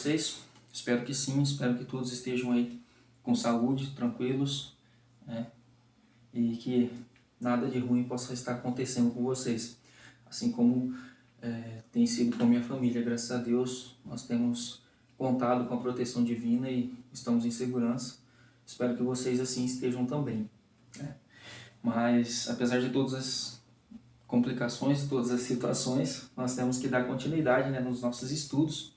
vocês? Espero que sim, espero que todos estejam aí com saúde, tranquilos, né? E que nada de ruim possa estar acontecendo com vocês. Assim como tem sido com a minha família, graças a Deus, nós temos contado com a proteção divina e estamos em segurança. Espero que vocês assim estejam também, né? Mas, apesar de todas as complicações, todas as situações, nós temos que dar continuidade, né, nos nossos estudos.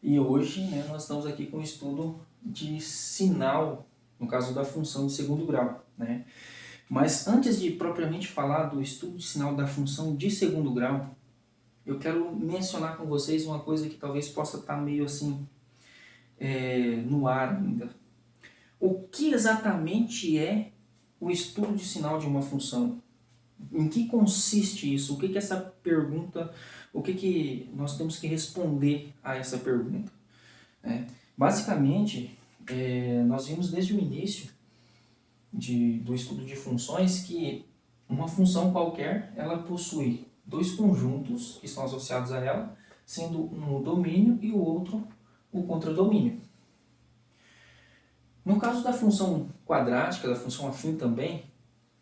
E hoje, né, nós estamos aqui com o estudo de sinal, no caso da função de segundo grau, né? Mas antes de propriamente falar do estudo de sinal da função de segundo grau, eu quero mencionar com vocês uma coisa que talvez possa estar meio assim no ar ainda. O que exatamente é o estudo de sinal de uma função? Em que consiste isso? O que que essa pergunta, o que que nós temos que responder a essa pergunta? Basicamente, nós vimos desde o início do estudo de funções que uma função qualquer, ela possui dois conjuntos que estão associados a ela, sendo um o domínio e o outro o contradomínio. No caso da função quadrática, da função afim também,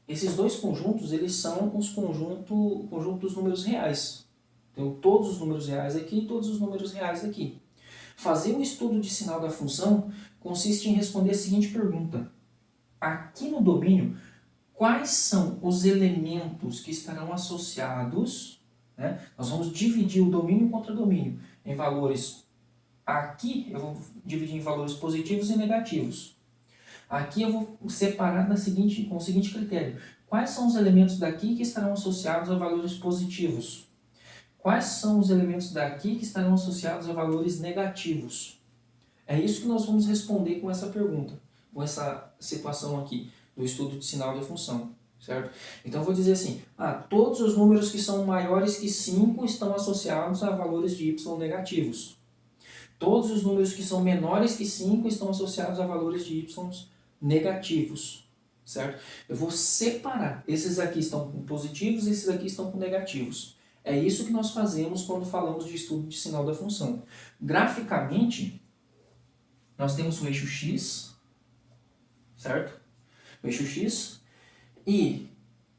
esses dois conjuntos, eles são os conjunto dos números reais. Então, todos os números reais aqui e todos os números reais aqui. Fazer o estudo de sinal da função consiste em responder a seguinte pergunta. Aqui no domínio, quais são os elementos que estarão associados, né? Nós vamos dividir o domínio contra domínio em valores. Aqui eu vou dividir em valores positivos e negativos. Aqui eu vou separar com o seguinte critério. Quais são os elementos daqui que estarão associados a valores positivos? Quais são os elementos daqui que estarão associados a valores negativos? É isso que nós vamos responder com essa pergunta, com essa situação aqui do estudo de sinal da função, certo? Então eu vou dizer assim, todos os números que são maiores que 5 estão associados a valores de y negativos. Todos os números que são menores que 5 estão associados a valores de y negativos, certo? Eu vou separar. Esses aqui estão com positivos, esses aqui estão com negativos. É isso que nós fazemos quando falamos de estudo de sinal da função. Graficamente, nós temos o eixo x, certo? O eixo x, e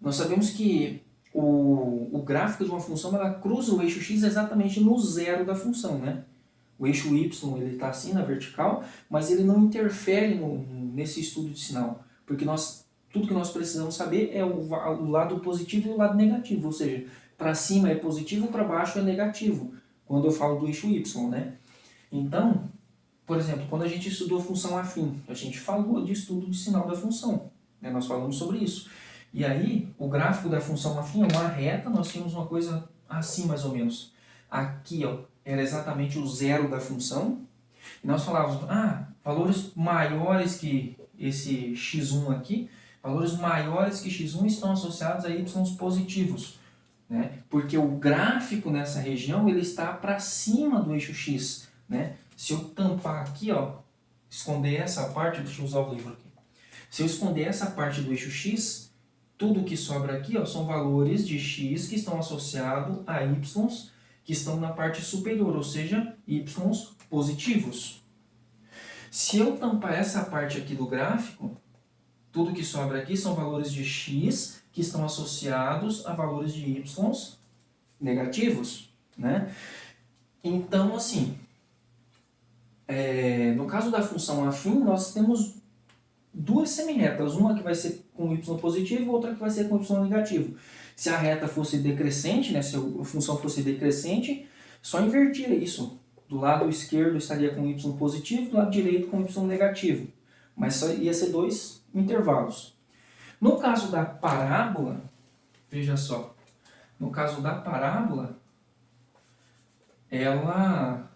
nós sabemos que o gráfico de uma função, ela cruza o eixo x exatamente no zero da função, né? O eixo y ele está assim na vertical, mas ele não interfere nesse estudo de sinal, porque tudo que nós precisamos saber é o lado positivo e o lado negativo, ou seja, para cima é positivo, para baixo é negativo, quando eu falo do eixo y, né? Então, por exemplo, quando a gente estudou a função afim, a gente falou de estudo de sinal da função, né? Nós falamos sobre isso. E aí, o gráfico da função afim é uma reta, nós tínhamos uma coisa assim mais ou menos. Aqui, ó, era exatamente o zero da função. E nós falávamos, valores maiores que esse x1 aqui, valores maiores que x1 estão associados a y positivos, né? Porque o gráfico nessa região ele está para cima do eixo x, né? Se eu tampar aqui, ó, esconder essa parte, deixa eu usar o livro aqui. Se eu esconder essa parte do eixo x, tudo que sobra aqui, ó, são valores de x que estão associados a y que estão na parte superior, ou seja, y positivos. Se eu tampar essa parte aqui do gráfico, tudo que sobra aqui são valores de x que estão associados a valores de y negativos, né? Então, assim, no caso da função afim, nós temos duas semirretas, uma que vai ser com y positivo e outra que vai ser com y negativo. Se a reta fosse decrescente, né, se a função fosse decrescente, só invertir isso. Do lado esquerdo estaria com y positivo, do lado direito com y negativo. Mas só ia ser dois intervalos. No caso da parábola, veja só, no caso da parábola, ela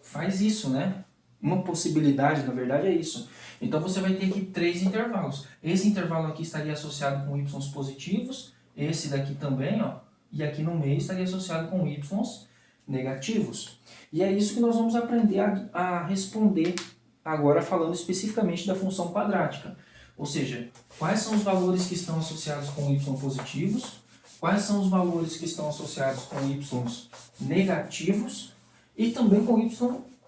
faz isso, né? Uma possibilidade, na verdade, é isso. Então você vai ter aqui três intervalos. Esse intervalo aqui estaria associado com y positivos, esse daqui também, ó, e aqui no meio estaria associado com y negativos. E é isso que nós vamos aprender a responder agora falando especificamente da função quadrática. Ou seja, quais são os valores que estão associados com y positivos, quais são os valores que estão associados com y negativos e também com y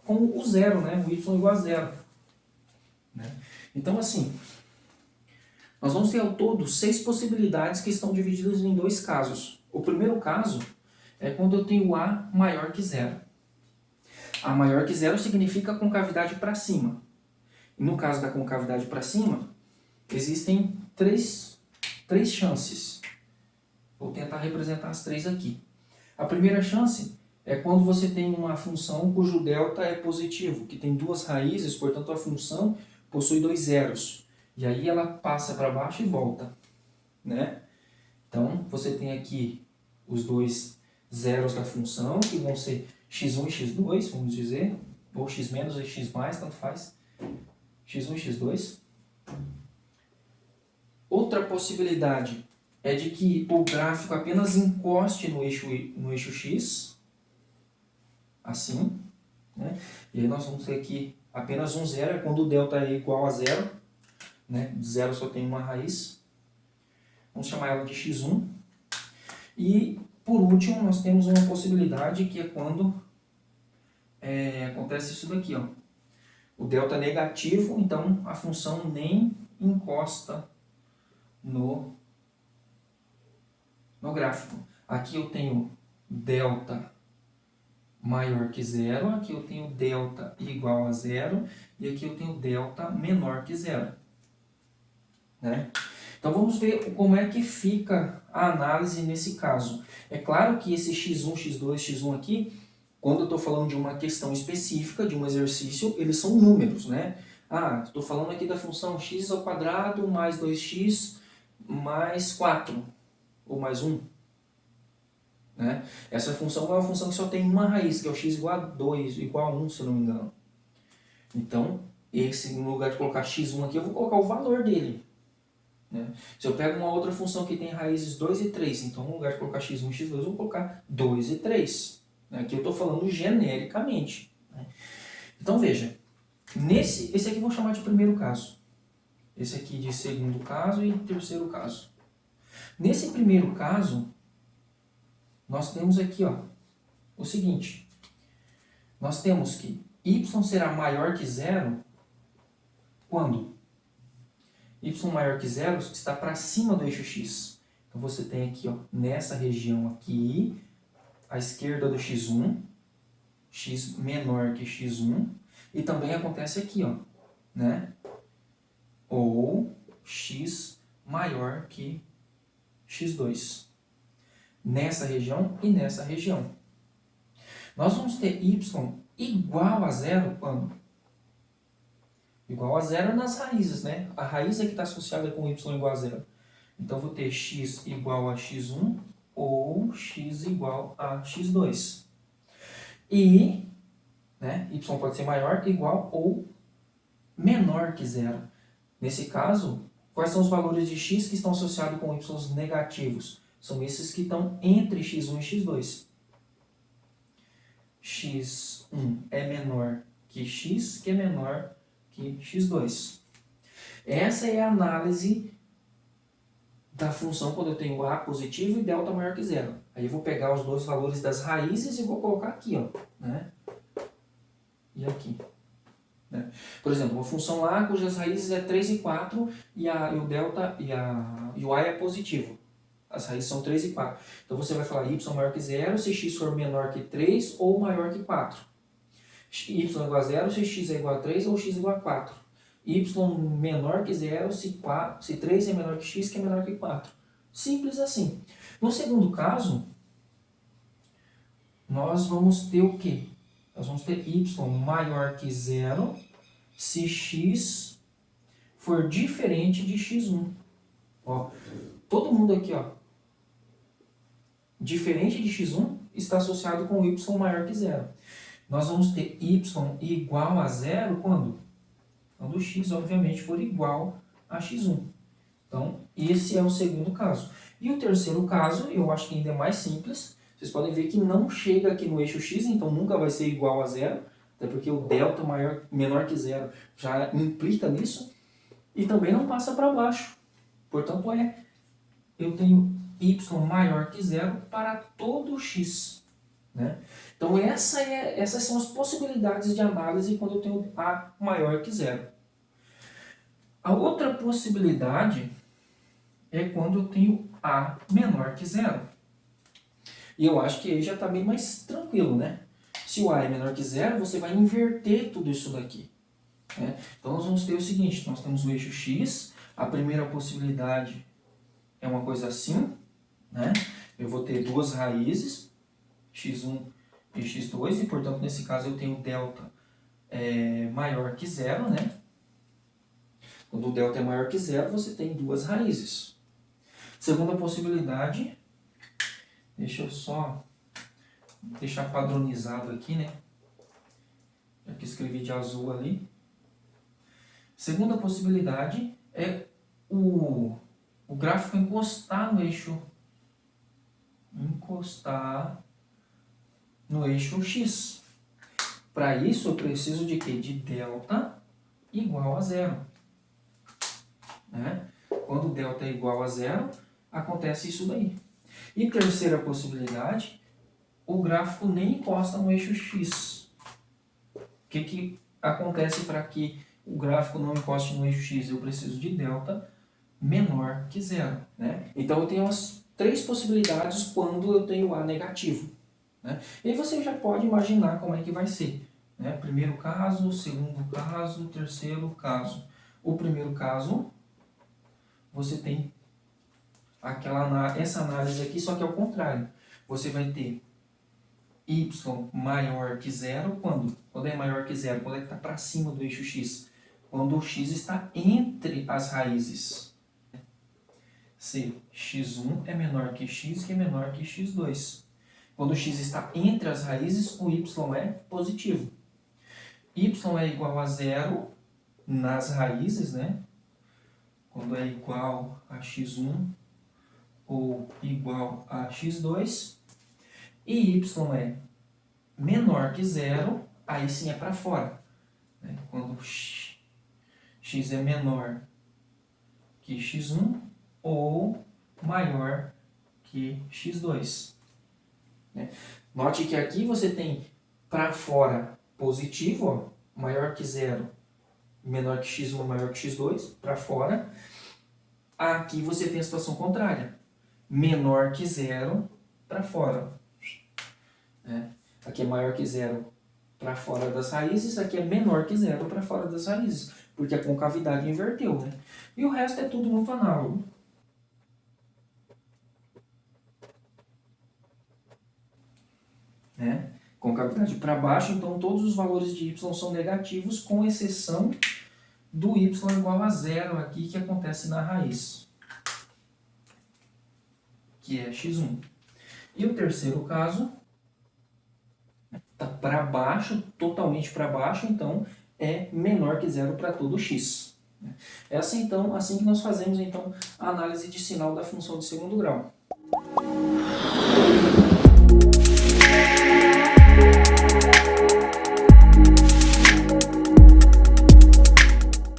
com o zero, né? O y igual a zero. Né? Então, assim, nós vamos ter ao todo 6 possibilidades que estão divididas em 2 casos. O primeiro caso é quando eu tenho A maior que zero. A maior que zero significa concavidade para cima. E no caso da concavidade para cima, existem três chances. Vou tentar representar as 3 aqui. A primeira chance é quando você tem uma função cujo delta é positivo, que tem 2 raízes, portanto a função possui 2 zeros. E aí ela passa para baixo e volta. Né? Então você tem aqui os 2 zeros da função, que vão ser x1 e x2, vamos dizer, ou x- e x+, tanto faz. x1 e x2. Outra possibilidade é de que o gráfico apenas encoste no eixo x, assim, né? E aí nós vamos ter aqui apenas um zero, é quando o delta é igual a zero, né? Zero só tem uma raiz. Vamos chamar ela de x1. E, por último, nós temos uma possibilidade que é quando acontece isso daqui, ó. O delta é negativo, então a função nem encosta no gráfico. Aqui eu tenho delta maior que zero, aqui eu tenho delta igual a zero, e aqui eu tenho delta menor que zero. Né? Então vamos ver como é que fica a análise nesse caso. É claro que esse x1, x2, x1 aqui, quando eu estou falando de uma questão específica, de um exercício, eles são números, né? Ah, estou falando aqui da função x ao quadrado mais 2x mais 4, ou mais 1. Né? Essa função é uma função que só tem uma raiz, que é o x igual a 2, igual a 1, se eu não me engano. Então, no lugar de colocar x1 aqui, eu vou colocar o valor dele. Né? Se eu pego uma outra função que tem raízes 2 e 3, então no lugar de colocar x1 e x2, eu vou colocar 2 e 3. Né? Aqui eu estou falando genericamente. Né? Então veja, esse aqui eu vou chamar de primeiro caso. Esse aqui de segundo caso e terceiro caso. Nesse primeiro caso, nós temos aqui o seguinte. Nós temos que y será maior que zero quando y maior que zero está para cima do eixo x. Então você tem aqui, nessa região aqui, à esquerda do x1, x menor que x1, e também acontece aqui, né? Ou x maior que x2. Nessa região e nessa região. Nós vamos ter y igual a zero quando? Igual a zero nas raízes, né? A raiz é que está associada com y igual a zero. Então, vou ter x igual a x1 ou x igual a x2. E, né, y pode ser maior, igual ou menor que zero. Nesse caso, quais são os valores de x que estão associados com y negativos? São esses que estão entre x1 e x2. x1 é menor que x, que é menor que x2. Essa é a análise da função quando eu tenho a positivo e delta maior que zero. Aí eu vou pegar os dois valores das raízes e vou colocar aqui, né? E aqui. Né? Por exemplo, uma função lá cujas raízes é 3 e 4 e o delta e o a é positivo. As raízes são 3 e 4. Então você vai falar y maior que zero se x for menor que 3 ou maior que 4. Y igual a zero se x é igual a 3 ou x igual a 4. Y menor que zero se 3 é menor que x, que é menor que 4. Simples assim. No segundo caso, nós vamos ter o quê? Nós vamos ter y maior que zero se x for diferente de x1. Todo mundo aqui, diferente de x1 está associado com y maior que zero. Nós vamos ter y igual a zero quando? Quando o x, obviamente, for igual a x1. Então, esse é o segundo caso. E o terceiro caso, eu acho que ainda é mais simples. Vocês podem ver que não chega aqui no eixo x, então nunca vai ser igual a zero, até porque o delta menor que zero já implica nisso. E também não passa para baixo. Portanto, eu tenho y maior que zero para todo x. né? Então essas são as possibilidades de análise quando eu tenho A maior que zero. A outra possibilidade é quando eu tenho A menor que zero. E eu acho que aí já está bem mais tranquilo, né? Se o A é menor que zero, você vai inverter tudo isso daqui, né? Então nós vamos ter o seguinte, nós temos o eixo X, a primeira possibilidade é uma coisa assim, né? Eu vou ter duas raízes, x1 e x2, e portanto nesse caso eu tenho delta maior que zero, né? Quando o delta é maior que zero, você tem duas raízes. Segunda possibilidade, deixa eu só deixar padronizado aqui, né? Já que escrevi de azul ali. Segunda possibilidade é o gráfico encostar no eixo X. Para isso eu preciso de quê? De delta igual a zero, né? Quando delta é igual a zero, acontece isso daí. E terceira possibilidade, o gráfico nem encosta no eixo X. O que acontece para que o gráfico não encoste no eixo X? Eu preciso de delta menor que zero, né? Então eu tenho as três possibilidades quando eu tenho A negativo, né? E aí você já pode imaginar como é que vai ser, né? Primeiro caso, segundo caso, terceiro caso. O primeiro caso, você tem essa análise aqui, só que ao contrário. Você vai ter y maior que zero quando? Quando é maior que zero? Quando é que está para cima do eixo x? Quando o x está entre as raízes. Se x1 é menor que x, que é menor que x2. Quando o x está entre as raízes, o y é positivo. Y é igual a zero nas raízes, né? Quando é igual a x1 ou igual a x2. E y é menor que zero, aí sim é para fora, né? Quando x é menor que x1 ou maior que x2. Né? Note que aqui você tem para fora positivo, ó, maior que zero, menor que x1, maior que x2, para fora. Aqui você tem a situação contrária, menor que zero, para fora. Né? Aqui é maior que zero para fora das raízes, aqui é menor que zero para fora das raízes, porque a concavidade inverteu, né? E o resto é tudo muito análogo. Né? Concavidade para baixo, então todos os valores de y são negativos, com exceção do y igual a zero aqui, que acontece na raiz, que é x1. E o terceiro caso está para baixo, totalmente para baixo, então é menor que zero para todo x. É assim, então, assim que nós fazemos então, a análise de sinal da função de segundo grau.